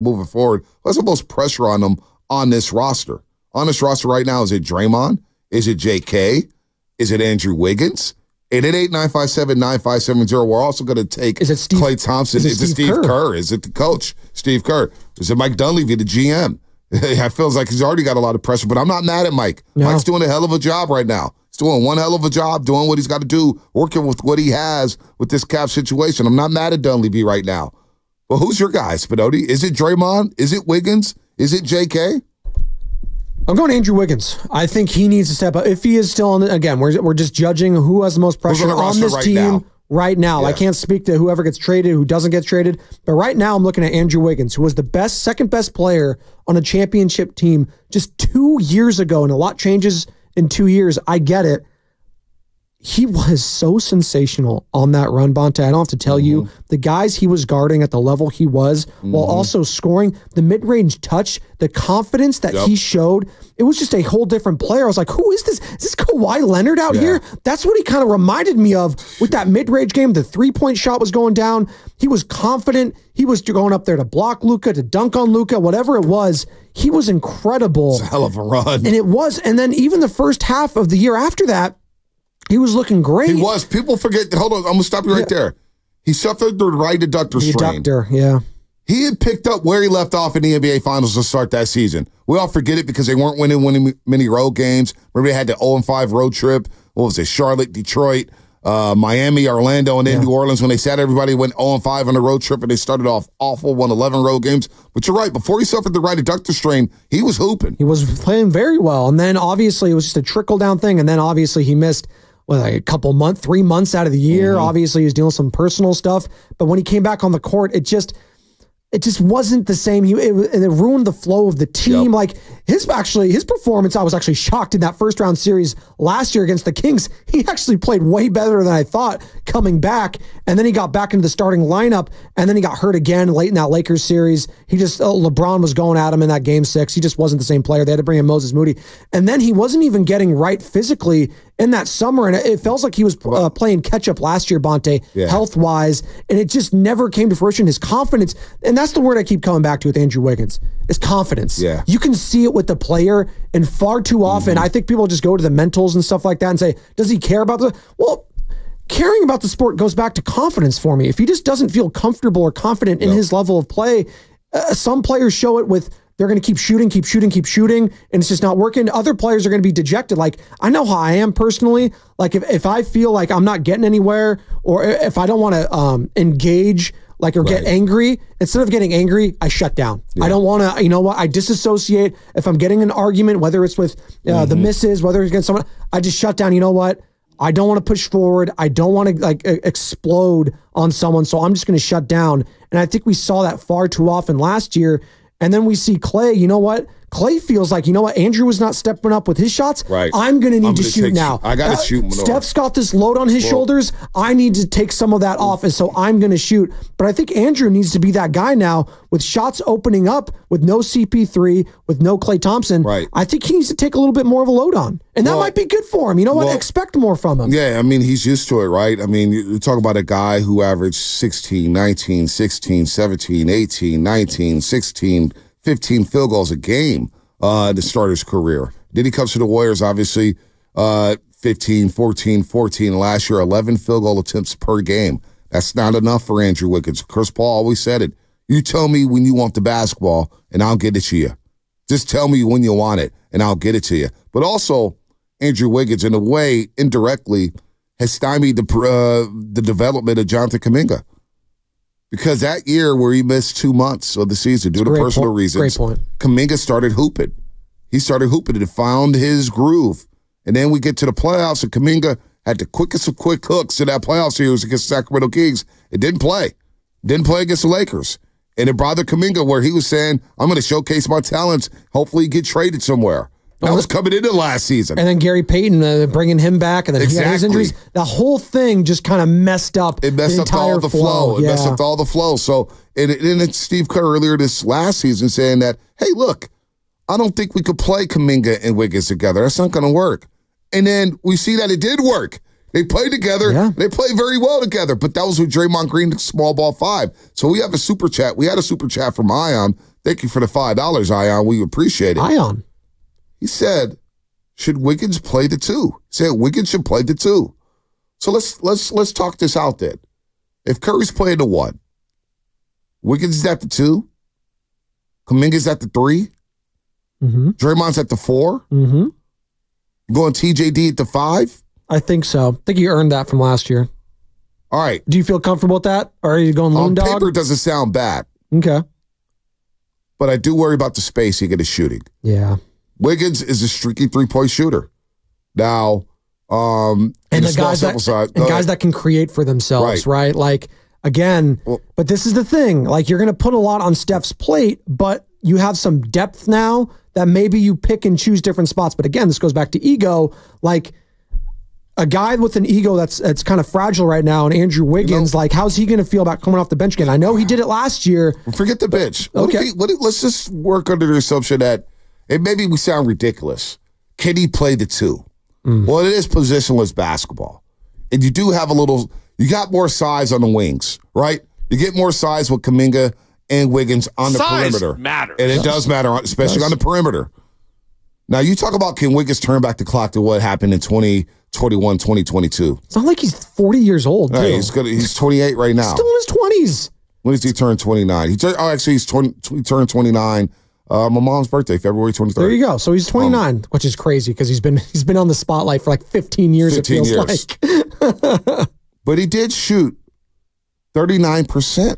moving forward. What's the most pressure on them on this roster? On this roster right now, is it Draymond? Is it JK? Is it Andrew Wiggins? 888-957-9570. We're also going to take Klay Thompson. Is it Steve Kerr? Is it the coach, Steve Kerr? Is it Mike Dunleavy, the GM? It feels like he's already got a lot of pressure, but I'm not mad at Mike. No. Mike's doing a hell of a job right now. He's doing one hell of a job, doing what he's got to do, working with what he has with this cap situation. I'm not mad at Dunleavy right now. Well, who's your guy, Spinotti? Is it Draymond? Is it Wiggins? Is it JK? I'm going Andrew Wiggins. I think he needs to step up. If he is still on, again, we're just judging who has the most pressure on this team right now. Yeah. I can't speak to whoever gets traded, who doesn't get traded. But right now, I'm looking at Andrew Wiggins, who was the second best player on a championship team just 2 years ago, and a lot changes in 2 years. I get it. He was so sensational on that run, Bonte. I don't have to tell you. The guys he was guarding at the level he was, while also scoring, the mid-range touch, the confidence that he showed, it was just a whole different player. I was like, who is this? Is this Kawhi Leonard out here? That's what he kind of reminded me of with that mid-range game. The three-point shot was going down. He was confident. He was going up there to block Luka, to dunk on Luka, whatever it was. He was incredible. It's a hell of a run. And it was. And then even the first half of the year after that, he was looking great. He was. People forget. Hold on. I'm going to stop you right there. He suffered the right adductor strain. He had picked up where he left off in the NBA Finals to start that season. We all forget it because they weren't winning many road games. Remember, they had the 0-5 road trip. What was it? Charlotte, Detroit, Miami, Orlando, and then New Orleans. When they sat everybody, went 0-5 on the road trip, and they started off awful, won 11 road games. But you're right. Before he suffered the right adductor strain, he was hooping. He was playing very well. And then, obviously, it was just a trickle-down thing. And then, obviously, he missed a couple months, 3 months out of the year. Obviously, he was dealing with some personal stuff. But when he came back on the court, it just wasn't the same. It ruined the flow of the team. Like his performance, I was actually shocked in that first round series last year against the Kings. He actually played way better than I thought coming back. And then he got back into the starting lineup, and then he got hurt again late in that Lakers series. LeBron was going at him in that game 6. He just wasn't the same player. They had to bring in Moses Moody. And then he wasn't even getting right physically in that summer, and it feels like he was playing catch-up last year, Bonte, health-wise, and it just never came to fruition. His confidence, and that's the word I keep coming back to with Andrew Wiggins, is confidence. Yeah. You can see it with the player, and far too often, I think people just go to the mentals and stuff like that and say, does he care about caring about the sport goes back to confidence for me. If he just doesn't feel comfortable or confident in his level of play, some players show it with they're going to keep shooting, and it's just not working. Other players are going to be dejected. Like, I know how I am personally. Like, if I feel like I'm not getting anywhere, or if I don't want to engage, or get angry, instead of getting angry, I shut down. I don't want to, I disassociate. If I'm getting an argument, whether it's with the missus, whether it's against someone, I just shut down. You know what? I don't want to push forward. I don't want to explode on someone, so I'm just going to shut down. And I think we saw that far too often last year. And then we see Klay, you know what? Klay feels like, Andrew was not stepping up with his shots. Right. I'm going to need to shoot now. I got to shoot more. Steph's got this load on his shoulders. I need to take some of that off, and so I'm going to shoot. But I think Andrew needs to be that guy now with shots opening up, with no CP3, with no Klay Thompson. Right. I think he needs to take a little bit more of a load on. And that might be good for him. You know what? Expect more from him. Yeah, he's used to it, right? You talk about a guy who averaged 16, 19, 16, 17, 18, 19, 16, 15 field goals a game to start his career. Then he comes to the Warriors, obviously, 15, 14, 14. Last year, 11 field goal attempts per game. That's not enough for Andrew Wiggins. Chris Paul always said it. You tell me when you want the basketball, and I'll get it to you. Just tell me when you want it, and I'll get it to you. But also, Andrew Wiggins, in a way, indirectly, has stymied the development of Jonathan Kuminga. Because that year where he missed 2 months of the season due to personal reasons, Kuminga started hooping. He started hooping and found his groove. And then we get to the playoffs, and Kuminga had the quickest of quick hooks in that playoff series against the Sacramento Kings. It didn't play. Didn't play against the Lakers. And it bothered Kuminga where he was saying, I'm going to showcase my talents, hopefully get traded somewhere. That was coming into last season. And then Gary Payton bringing him back, and then he had his injuries. The whole thing just kind of messed up. It messed up all the flow. It messed up all the flow. So, and it's Steve Kerr earlier this last season saying that, hey, look, I don't think we could play Kuminga and Wiggins together. That's not going to work. And then we see that it did work. They played together. Yeah. They played very well together. But that was with Draymond Green, small ball 5. So we have a super chat. We had a super chat from Ion Thank you for the $5, Ion. We appreciate it. Ion. He said, should Wiggins play the 2? He said Wiggins should play the 2. So let's talk this out then. If Curry's playing the 1, Wiggins is at the 2, Kuminga's at the 3, Draymond's at the 4, going TJD at the 5? I think so. I think you earned that from last year. All right. Do you feel comfortable with that? Or are you going loon dog? On paper, it doesn't sound bad. Okay. But I do worry about the spacing and the shooting. Yeah. Wiggins is a streaky 3-point shooter. Now, and the guys that can create for themselves, right? Like, again, but this is the thing. Like, you're going to put a lot on Steph's plate, but you have some depth now that maybe you pick and choose different spots. But again, this goes back to ego. Like, a guy with an ego that's kind of fragile right now, and Andrew Wiggins, like, how's he going to feel about coming off the bench again? I know he did it last year. Forget the bench. Okay. Let's just work under the assumption that, and maybe we sound ridiculous, can he play the 2? Well, it is positionless basketball. And you do have you got more size on the wings, right? You get more size with Kuminga and Wiggins on the perimeter. Matters. And it does matter, especially on the perimeter. Now, you talk about can Wiggins turn back the clock to what happened in 2021, 2022. It's not like he's 40 years old, too. Hey, he's 28 right now. Still in his 20s. When does he turn 29? He turned 29. My mom's birthday, February 23rd. There you go. So he's 29, which is crazy because he's been on the spotlight for like 15 years, 15 it feels like. But he did shoot 39%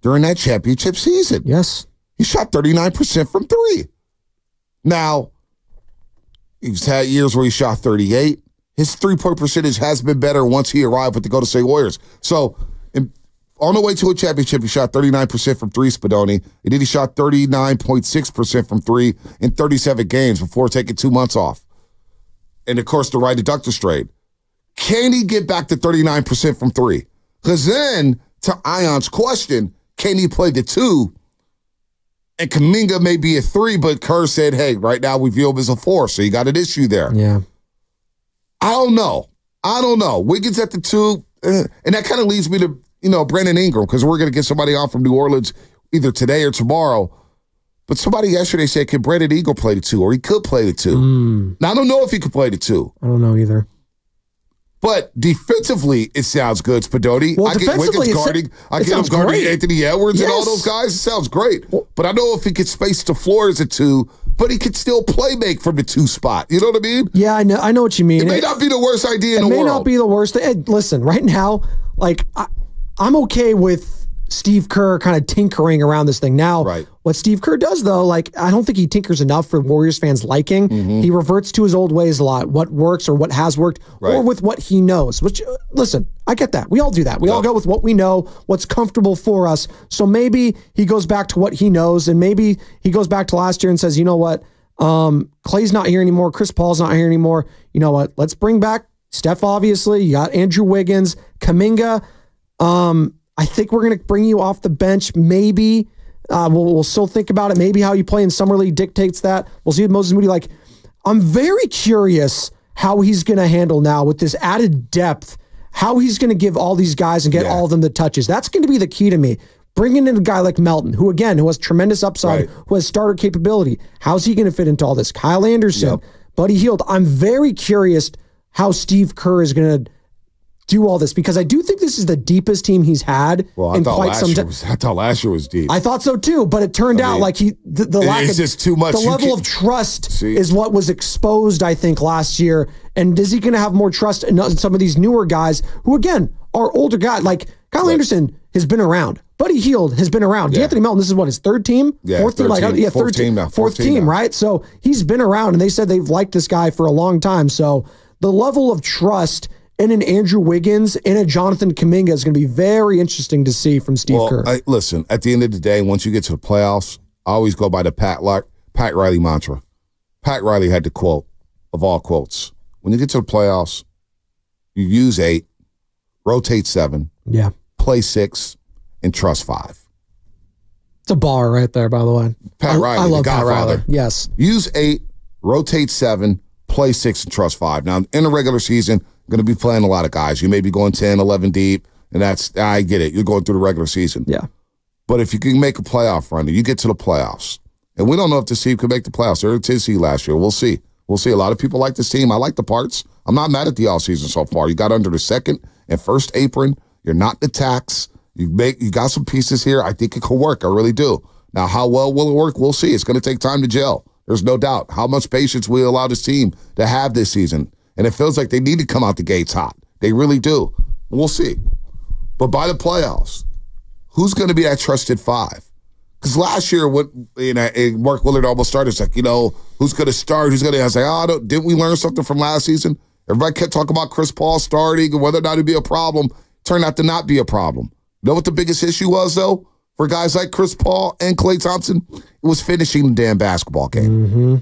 during that championship season. Yes. He shot 39% from 3. Now, he's had years where he shot 38. His 3-point percentage has been better once he arrived with the Golden State Warriors. So, on the way to a championship, he shot 39% from 3, Spadoni. And then he shot 39.6% from 3 in 37 games before taking 2 months off. And, of course, the right adductor strain. Can he get back to 39% from 3? Because then, to Ion's question, can he play the 2? And Kuminga may be a 3, but Kerr said, hey, right now we view him as a 4, so you got an issue there. Yeah. I don't know. Wiggins at the 2, and that kind of leads me to, Brandon Ingram, because we're going to get somebody on from New Orleans either today or tomorrow. But somebody yesterday said, can Brandon Ingram play the 2? Or he could play the 2. Now, I don't know if he could play the 2. I don't know either. But defensively, it sounds good, Spadoni. Well, I get Wiggins guarding. I get him guarding Anthony Edwards and all those guys. It sounds great. But I know if he could space the floor as a 2, but he could still play make from the 2 spot. You know what I mean? Yeah, I know what you mean. It may not be the worst idea in the world. It may not be the worst. Listen, right now, like, I'm okay with Steve Kerr kind of tinkering around this thing. Now, what Steve Kerr does, though, like, I don't think he tinkers enough for Warriors fans' liking. He reverts to his old ways a lot, what works or what has worked, or with what he knows. Which, listen, I get that. We all do that. We all go with what we know, what's comfortable for us. So maybe he goes back to what he knows, and maybe he goes back to last year and says, you know what, Klay's not here anymore, Chris Paul's not here anymore. You know what, let's bring back Steph, obviously. You got Andrew Wiggins, Kuminga. I think we're going to bring you off the bench. Maybe we'll still think about it. Maybe how you play in Summer League dictates that. We'll see with Moses Moody. Like, I'm very curious how he's going to handle now with this added depth, how he's going to give all these guys and get all of them the touches. That's going to be the key to me. Bringing in a guy like Melton, who has tremendous upside, who has starter capability. How's he going to fit into all this? Kyle Anderson, Buddy Hield. I'm very curious how Steve Kerr is going to do all this, because I do think this is the deepest team he's had in quite some time. I thought last year was deep. I thought so too, but it turned out like the lack of just too much. The level of trust is what was exposed, I think, last year. And is he going to have more trust in some of these newer guys who, again, are older guys? Like Kyle Anderson has been around. Buddy Hield has been around. Anthony Melton, this is what, his 3rd team? 4th team? Fourth team now. Fourth team, right? So he's been around, and they said they've liked this guy for a long time. So the level of trust in an Andrew Wiggins and a Jonathan Kuminga is going to be very interesting to see from Steve Kerr. Listen, at the end of the day, once you get to the playoffs, I always go by the Pat Riley mantra. Pat Riley had the quote of all quotes. When you get to the playoffs, you use 8, rotate 7, play 6, and trust 5. It's a bar right there, by the way. Pat Riley, I love the Godfather. Pat Riley. Yes. Use 8, rotate 7, play 6, and trust 5. Now, in the regular season, going to be playing a lot of guys. You may be going 10, 11 deep, and I get it. You're going through the regular season. Yeah. But if you can make a playoff run and you get to the playoffs, and we don't know if this team can make the playoffs. They're a 10 seed last year. We'll see. We'll see. A lot of people like this team. I like the parts. I'm not mad at the offseason so far. You got under the second and first apron. You're not in the tax. You got some pieces here. I think it could work. I really do. Now, how well will it work? We'll see. It's going to take time to gel. There's no doubt. How much patience we allow this team to have this season. And it feels like they need to come out the gates hot. They really do. We'll see. But by the playoffs, who's going to be that trusted five? Because last year, Mark Willard almost started. It's like, who's going to start? Who's going to? I was like, didn't we learn something from last season? Everybody kept talking about Chris Paul starting and whether or not it'd be a problem. Turned out to not be a problem. You know what the biggest issue was, though, for guys like Chris Paul and Klay Thompson? It was finishing the damn basketball game. Mm-hmm.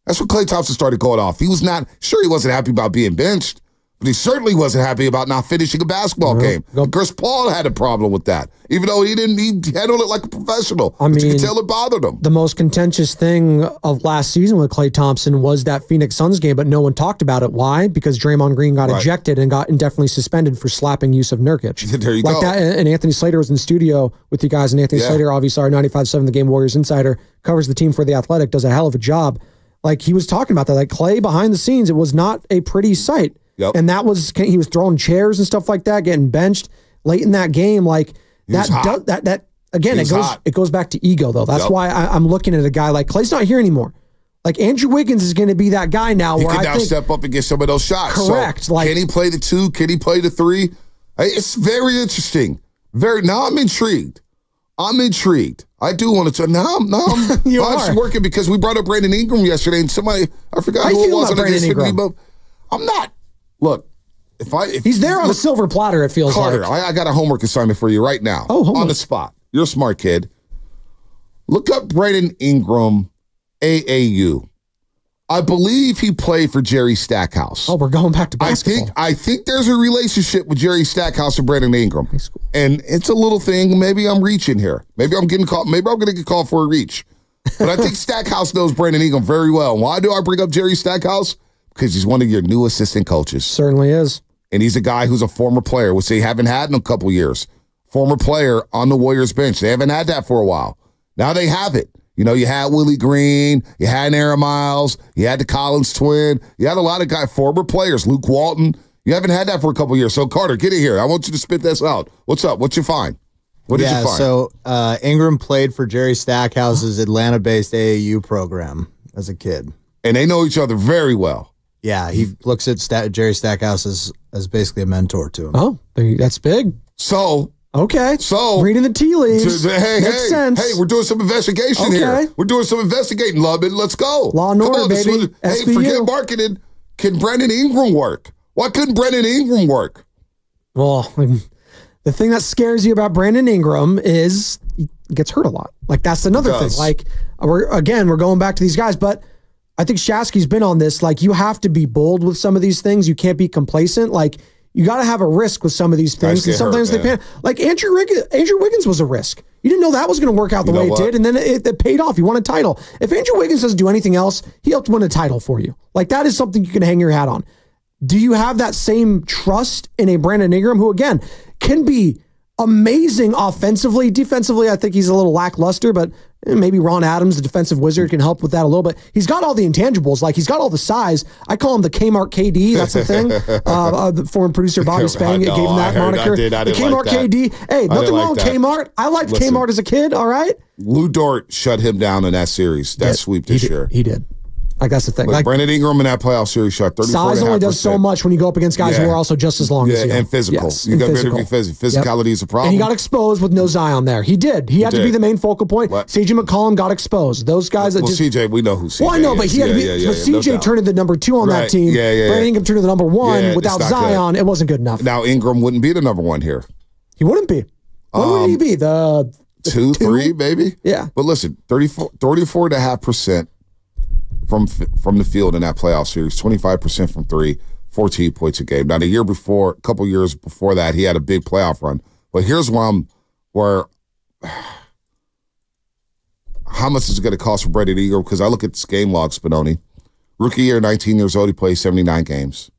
That's when Klay Thompson started going off. He wasn't happy about being benched, but he certainly wasn't happy about not finishing a basketball game. Chris Paul had a problem with that, even though he handled it like a professional. You can tell it bothered him. The most contentious thing of last season with Klay Thompson was that Phoenix Suns game, but no one talked about it. Why? Because Draymond Green got ejected and got indefinitely suspended for slapping use of Nurkic. There you go. That, and Anthony Slater was in the studio with you guys, and Anthony Slater, obviously our 95.7 The Game Warriors insider, covers the team for The Athletic, does a hell of a job. Like, he was talking about that. Like, Klay behind the scenes, it was not a pretty sight. Yep. And he was throwing chairs and stuff like that, getting benched late in that game. Like that again, it goes back to ego though. That's why I'm looking at a guy like Klay's not here anymore. Like Andrew Wiggins is going to be that guy now. He can now step up and get some of those shots. Correct. So can he play the 2? Can he play the 3? It's very interesting. Now I'm intrigued. I do want to. Now I'm working because we brought up Brandon Ingram yesterday, and I forgot who it was. Brandon Ingram? I'm not. Look, if he's there on a silver platter, it feels Carter, like. I got a homework assignment for you right now. Homework. On the spot. You're a smart kid. Look up Brandon Ingram, AAU. I believe he played for Jerry Stackhouse. Oh, we're going back to basketball. I think there's a relationship with Jerry Stackhouse and Brandon Ingram. And it's a little thing. Maybe I'm reaching here. Maybe I'm getting called. Maybe I'm going to get called for a reach. But I think Stackhouse knows Brandon Ingram very well. Why do I bring up Jerry Stackhouse? Because he's one of your new assistant coaches. Certainly is. And he's a guy who's a former player, which they haven't had in a couple years. Former player on the Warriors bench. They haven't had that for a while. Now they have it. You had Willie Green, you had Aaron Miles, you had the Collins twin, you had a lot of former players, Luke Walton. You haven't had that for a couple years. So, Carter, get in here. I want you to spit this out. What's up? What you find? What did you find? So Ingram played for Jerry Stackhouse's Atlanta-based AAU program as a kid. And they know each other very well. Yeah, he looks at Jerry Stackhouse as basically a mentor to him. Oh, that's big. So, reading the tea leaves. Makes sense. Hey, we're doing some investigation here. We're doing some investigating, Lubin. Let's go. Law and order, baby. Hey, forget marketing. Can Brandon Ingram work? Why couldn't Brandon Ingram work? Well, the thing that scares you about Brandon Ingram is he gets hurt a lot. Like, that's another thing. Like, we're going back to these guys, but I think Shasky's been on this. Like, you have to be bold with some of these things. You can't be complacent. Like, you got to have a risk with some of these things. And sometimes they pan. Like Andrew Wiggins was a risk. You didn't know that was going to work out the way it did, and then it paid off. He won a title. If Andrew Wiggins doesn't do anything else, he helped win a title for you. Like, that is something you can hang your hat on. Do you have that same trust in a Brandon Ingram, who, again, can be amazing offensively? Defensively, I think he's a little lackluster, but maybe Ron Adams, the defensive wizard, can help with that a little bit. He's got all the intangibles. Like, he's got all the size. I call him the Kmart KD. That's the thing. The former producer Bobby Spang gave him that moniker. I didn't the Kmart like KD. Hey, nothing wrong with Kmart. I liked Kmart as a kid, all right? Lou Dort shut him down in that series, sweep this year. He did. Like, that's the thing. Like, Brandon Ingram in that playoff series shot 34.5%. Size only does so much when you go up against guys who are also just as long as you. And physical. Yes, you got to be physical. Physicality is a problem. And he got exposed with no Zion there. He did. He had to be the main focal point. CJ McCollum got exposed. Those guys that CJ, we know who CJ is. Well, I know, but he had to be. But CJ turned into the number 2 on that team. Brandon Ingram turned into the number 1. Without Zion, it wasn't good enough. Now, Ingram wouldn't be the number 1 here. He wouldn't be. What would he be? The 2, 3, maybe? Yeah. But listen, 34.5% from the field in that playoff series, 25% from 3, 14 points a game. Now, a couple years before that, he had a big playoff run. But here's where how much is it going to cost for Brandon Ingram? Because I look at this game log, Spinoni. Rookie year, 19 years old, he played 79 games.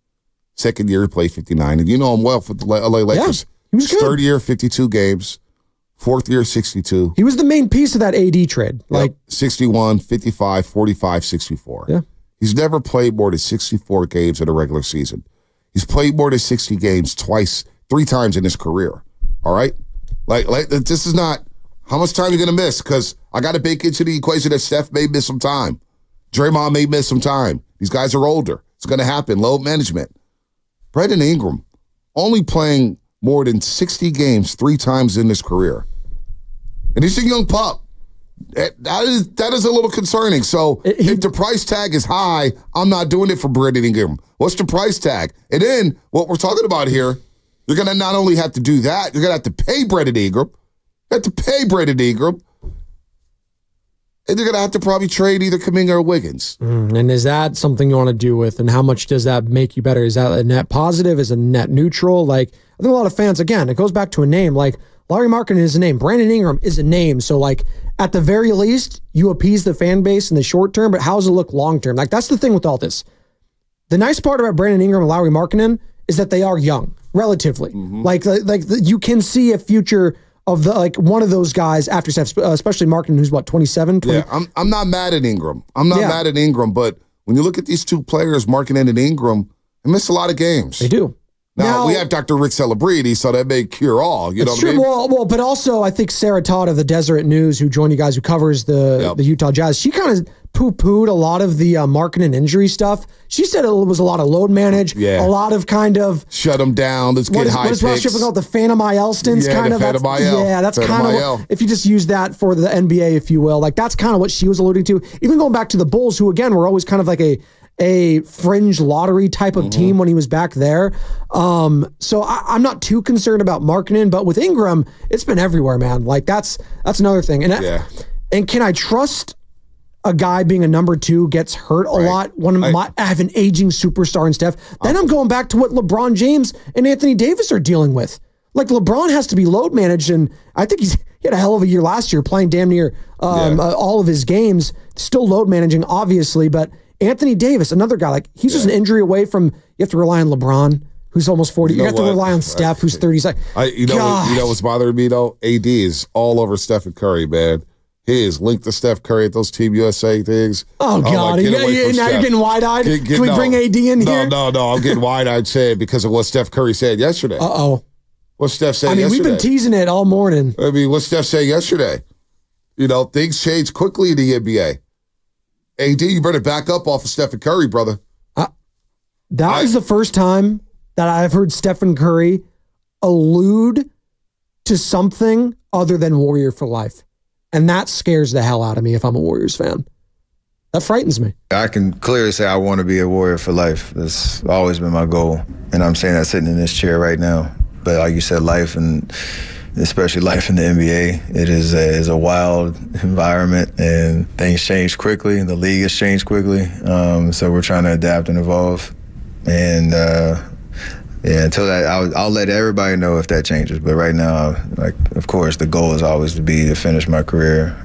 Second year, he played 59. And you know him well for the LA Lakers. Yeah, he was good. Third year, 52 games. Fourth year, 62. He was the main piece of that AD trade. Like 61, 55, 45, 64. Yeah. He's never played more than 64 games in a regular season. He's played more than 60 games three times in his career. All right? Like this is not how much time you're going to miss, because I got to bake into the equation that Steph may miss some time. Draymond may miss some time. These guys are older. It's going to happen. Load management. Brandon Ingram only playing more than 60 games 3 times in his career. And he's a young pup. That is a little concerning. So if the price tag is high, I'm not doing it for Brandon Ingram. What's the price tag? And then what we're talking about here, you're going to not only have to do that, you're going to have to pay Brandon Ingram. You have to pay Brandon Ingram. And you're going to have to probably trade either Kuminga or Wiggins. And is that something you want to do with? And how much does that make you better? Is that a net positive? Is it a net neutral? Like, I think a lot of fans, again, it goes back to a name. Like, Lauri Markkanen is a name. Brandon Ingram is a name. So, like, at the very least, you appease the fan base in the short term, but how does it look long term? Like, that's the thing with all this. The nice part about Brandon Ingram and Lauri Markkanen is that they are young, relatively. Like you can see a future of one of those guys after Steph, especially Markkanen, who's what, 27? 20? Yeah, I'm not mad at Ingram. I'm not mad at Ingram, but when you look at these two players, Markkanen and Ingram, they miss a lot of games. They do. Now, we have Dr. Rick Celebrity, so that may cure all. You know what I mean? Well, but also I think Sarah Todd of the Deseret News, who joined you guys, who covers the Utah Jazz, she kind of poo-pooed a lot of the Markkanen injury stuff. She said it was a lot of load manage, a lot of kind of shut them down. Let's get high picks. What is Ross called the Phantom IL stints? Kind of. That's kind of if you just use that for the NBA, if you will. Like that's kind of what she was alluding to. Even going back to the Bulls, who again were always kind of like a fringe lottery type of team when he was back there. So I'm not too concerned about Markkanen, but with Ingram, it's been everywhere, man. Like that's another thing. And can I trust a guy being a number 2 gets hurt a lot when I have an aging superstar in Steph? Then I'm going back to what LeBron James and Anthony Davis are dealing with. Like LeBron has to be load managed, and I think he had a hell of a year last year, playing damn near all of his games, still load managing, obviously, but Anthony Davis, another guy, like he's just an injury away from, you have to rely on LeBron, who's almost 40. You have to rely on Steph, who's 30. You know what's bothering me, though? AD is all over Stephen Curry, man. He is linked to Steph Curry at those Team USA things. Oh, God. Now you're getting wide-eyed? Can we bring AD in here? No. I'm getting wide-eyed saying because of what Steph Curry said yesterday. Uh-oh. What Steph said yesterday. We've been teasing it all morning. What Steph said yesterday. Things change quickly in the NBA. AD, you better back up off of Stephen Curry, brother. That is the first time that I've heard Stephen Curry allude to something other than Warrior for life. And that scares the hell out of me if I'm a Warriors fan. That frightens me. I can clearly say I want to be a Warrior for life. That's always been my goal. And I'm saying that sitting in this chair right now. But like you said, life, and especially life in the NBA, it is a wild environment, and things change quickly, and the league has changed quickly. So we're trying to adapt and evolve. And until that, I'll let everybody know if that changes. But right now, of course, the goal is always to finish my career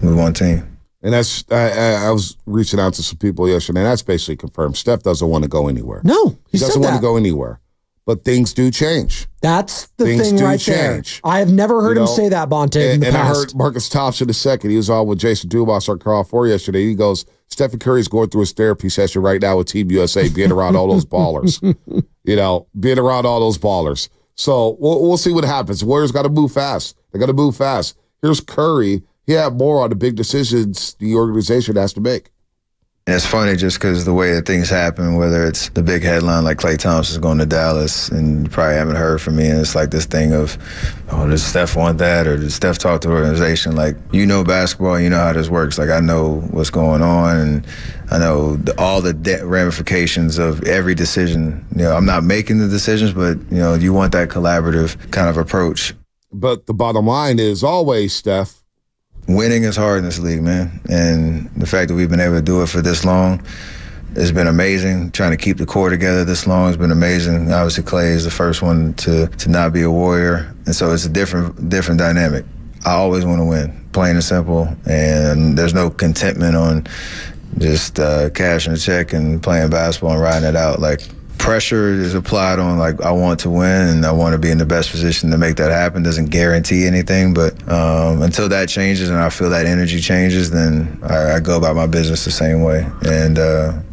with one team. And that's I was reaching out to some people yesterday, and that's basically confirmed. Steph doesn't want to go anywhere. No, he doesn't want to go anywhere. But things do change. That's the thing right there. I have never heard him say that, Bonte, in the past. And I heard Marcus Thompson II. He was on with Jason Dumas on Carl 4 yesterday. He goes, Stephen Curry's going through his therapy session right now with Team USA, being around all those ballers. Being around all those ballers. So we'll see what happens. Warriors got to move fast. They got to move fast. Here's Curry. He had more on the big decisions the organization has to make. And it's funny just because the way that things happen, whether it's the big headline like Klay Thompson's going to Dallas, and you probably haven't heard from me, and it's like this thing of, does Steph want that, or does Steph talk to the organization? Like, basketball, you know how this works. Like, I know what's going on, and I know all the ramifications of every decision. I'm not making the decisions, but, you want that collaborative kind of approach. But the bottom line is always, Steph, winning is hard in this league, man. And the fact that we've been able to do it for this long has been amazing. Trying to keep the core together this long has been amazing. Obviously, Klay is the first one to not be a Warrior. And so it's a different dynamic. I always want to win, plain and simple. And there's no contentment on just cashing a check and playing basketball and riding it out. Like, pressure is applied on, like, I want to win and I want to be in the best position to make that happen. Doesn't guarantee anything, but until that changes and I feel that energy changes, then I go about my business the same way, and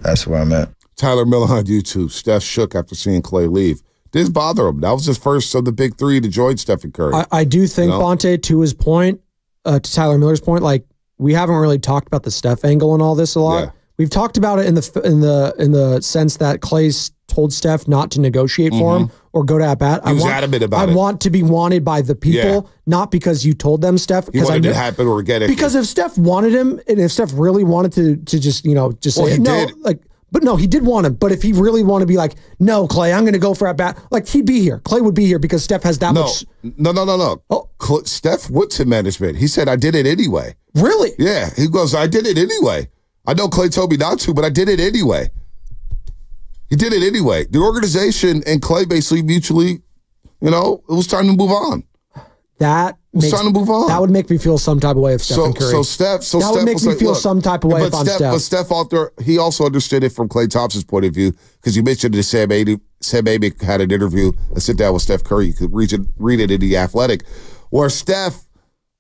that's where I'm at. Tyler Miller on YouTube. Steph shook after seeing Klay leave. Didn't bother him. That was his first of the big three to join Stephen Curry. I do think, Bonte, to his point, to Tyler Miller's point, like, we haven't really talked about the Steph angle and all this a lot. Yeah. We've talked about it in the sense that Klay's told Steph not to negotiate for him or go to at bat. He was adamant about it. I want to be wanted by the people, not because you told them, Steph. He wanted it to happen organically. Because if Steph wanted him, and if Steph really wanted to just say no, like. But no, he did want him. But if he really wanted to be like, no, Klay, I'm going to go for at bat, like, he'd be here. Klay would be here because Steph has that much. No. Oh. Steph went to management. He said, I did it anyway. Really? Yeah. He goes, I did it anyway. I know Klay told me not to, but I did it anyway. He did it anyway. The organization and Klay basically mutually, it was time to move on. Time to move on. That would make me feel some type of way if Stephen Curry. That would make me feel some type of way if I'm Steph. But Steph, he also understood it from Klay Thompson's point of view, because you mentioned that Sam Amick had an interview, a sit down with Steph Curry. You could read it in The Athletic, where Steph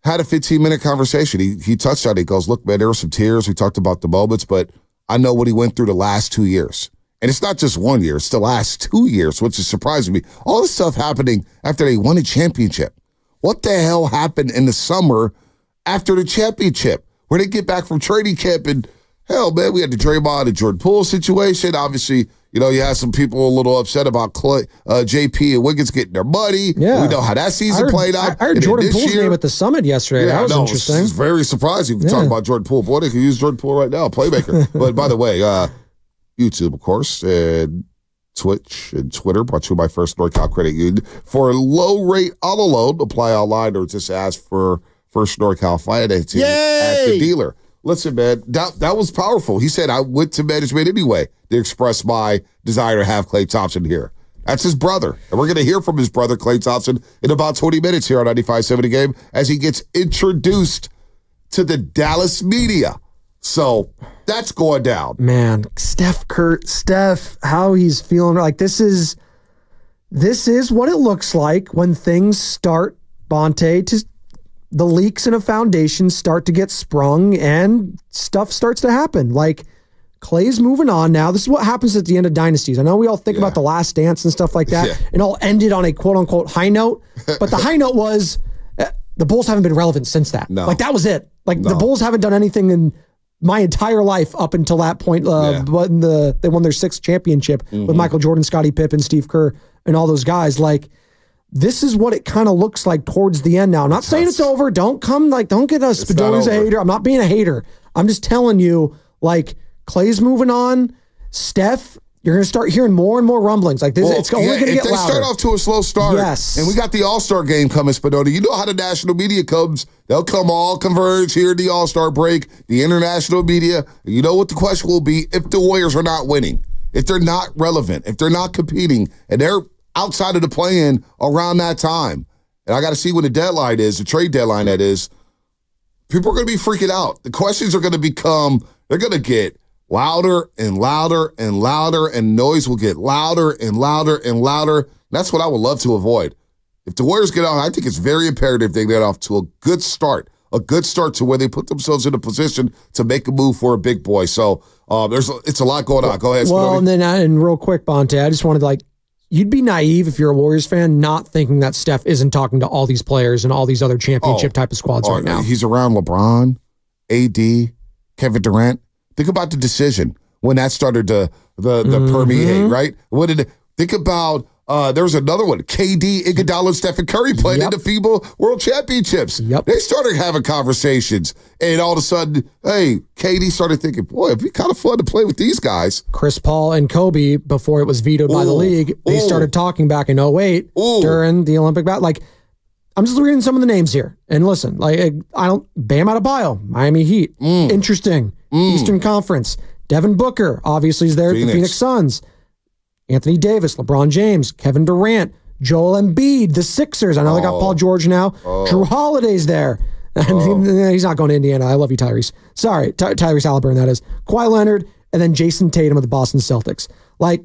had a 15-minute conversation. He touched on it. He goes, look, man, there were some tears. We talked about the moments, but I know what he went through the last 2 years. And it's not just 1 year. It's the last 2 years, which is surprising me. All this stuff happening after they won a championship. What the hell happened in the summer after the championship, where they get back from training camp? And hell, man, we had the Draymond and Jordan Poole situation. Obviously, you had some people a little upset about JP and Wiggins getting their money. Yeah. We know how that season played out. I heard Jordan Poole's name at the summit yesterday. Yeah, that was interesting. It's very surprising. We talk about Jordan Poole. Boy, they could use Jordan Poole right now, playmaker. But by the way, YouTube, of course, and Twitch and Twitter, brought to you by First NorCal Credit Union. For a low-rate auto loan, apply online or just ask for First NorCal financing at the dealer. Listen, man, that was powerful. He said, I went to management anyway to express my desire to have Klay Thompson here. That's his brother. And we're going to hear from his brother, Klay Thompson, in about 20 minutes here on 95.7 The Game as he gets introduced to the Dallas media. So that's going down. Man, Steph, how he's feeling. Like, this is what it looks like when things start, Bonte, the leaks in a foundation start to get sprung and stuff starts to happen. Like, Klay's moving on now. This is what happens at the end of dynasties. I know we all think about The Last Dance and stuff like that, and all ended on a quote-unquote high note, but the high note was the Bulls haven't been relevant since that. No. Like, that was it. Like, the Bulls haven't done anything in my entire life up until that point, but they won their 6th championship with Michael Jordan, Scottie Pippen, Steve Kerr, and all those guys. Like, this is what it kind of looks like towards the end now. I'm not saying it's over. Don't get us Spado's a hater. I'm not being a hater. I'm just telling you, like, Klay's moving on. Steph, you're going to start hearing more and more rumblings. Like, this, it's only going to get louder. If they start off to a slow start, yes, and we got the All-Star game coming, Spadoni. You know how the national media comes. They'll come all converge here at the All-Star break, the international media. You know what the question will be if the Warriors are not winning, if they're not relevant, if they're not competing, and they're outside of the play-in around that time. And I got to see when the deadline is, the trade deadline that is. People are going to be freaking out. The questions are going to they're going to get louder and louder and louder, and noise will get louder and louder and louder. That's what I would love to avoid. If the Warriors get out, I think it's very imperative they get off to a good start to where they put themselves in a position to make a move for a big boy. So it's a lot going on. Go ahead, Spinoni. Well, and real quick, Bonte, I just wanted you'd be naive if you're a Warriors fan not thinking that Steph isn't talking to all these players and all these other championship type of squads right now. He's around LeBron, AD, Kevin Durant. Think about the decision when that started to permeate, right? Think about there was another one, KD, Iguodala, and Stephen Curry playing in the FIBA World Championships. Yep. They started having conversations, and all of a sudden, hey, KD started thinking, boy, it'd be kind of fun to play with these guys. Chris Paul and Kobe, before it was vetoed by the league, they started talking back in 2008 during the Olympic battle. Like, I'm just reading some of the names here. And listen, Bam Adebayo, Miami Heat. Interesting. Eastern Conference. Devin Booker, obviously, is there at the Phoenix Suns. Anthony Davis, LeBron James, Kevin Durant, Joel Embiid, the Sixers. I know they got Paul George now. Drew Holiday's there. He's not going to Indiana. I love you, Tyrese. Sorry, Tyrese Halliburton, that is. Kawhi Leonard, and then Jason Tatum of the Boston Celtics. Like,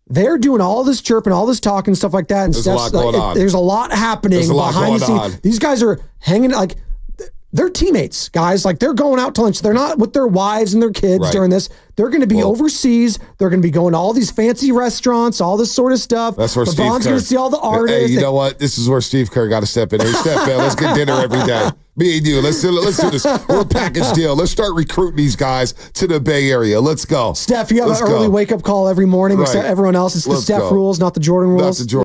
they're doing all this chirping, all this talking, and stuff like that. And There's a lot going on. There's a lot happening There's a lot behind the going scenes. on. These guys are hanging like they're teammates, guys. Like they're going out to lunch. They're not with their wives and their kids Right. during this. They're going to be overseas. They're going to be going to all these fancy restaurants, all this sort of stuff. That's where Steve LeBron's Kerr. going to see all the artists. Hey, you know what? This is where Steve Kerr got to step in. Hey, step in. Let's get dinner every day. Me and you. Let's do this. We're a package deal. Let's start recruiting these guys to the Bay Area. Let's go. Steph, you have Let's an early go. wake-up call every morning, Right. except everyone else. It's the Let's Steph go. rules, not the Jordan rules. Not the Jordan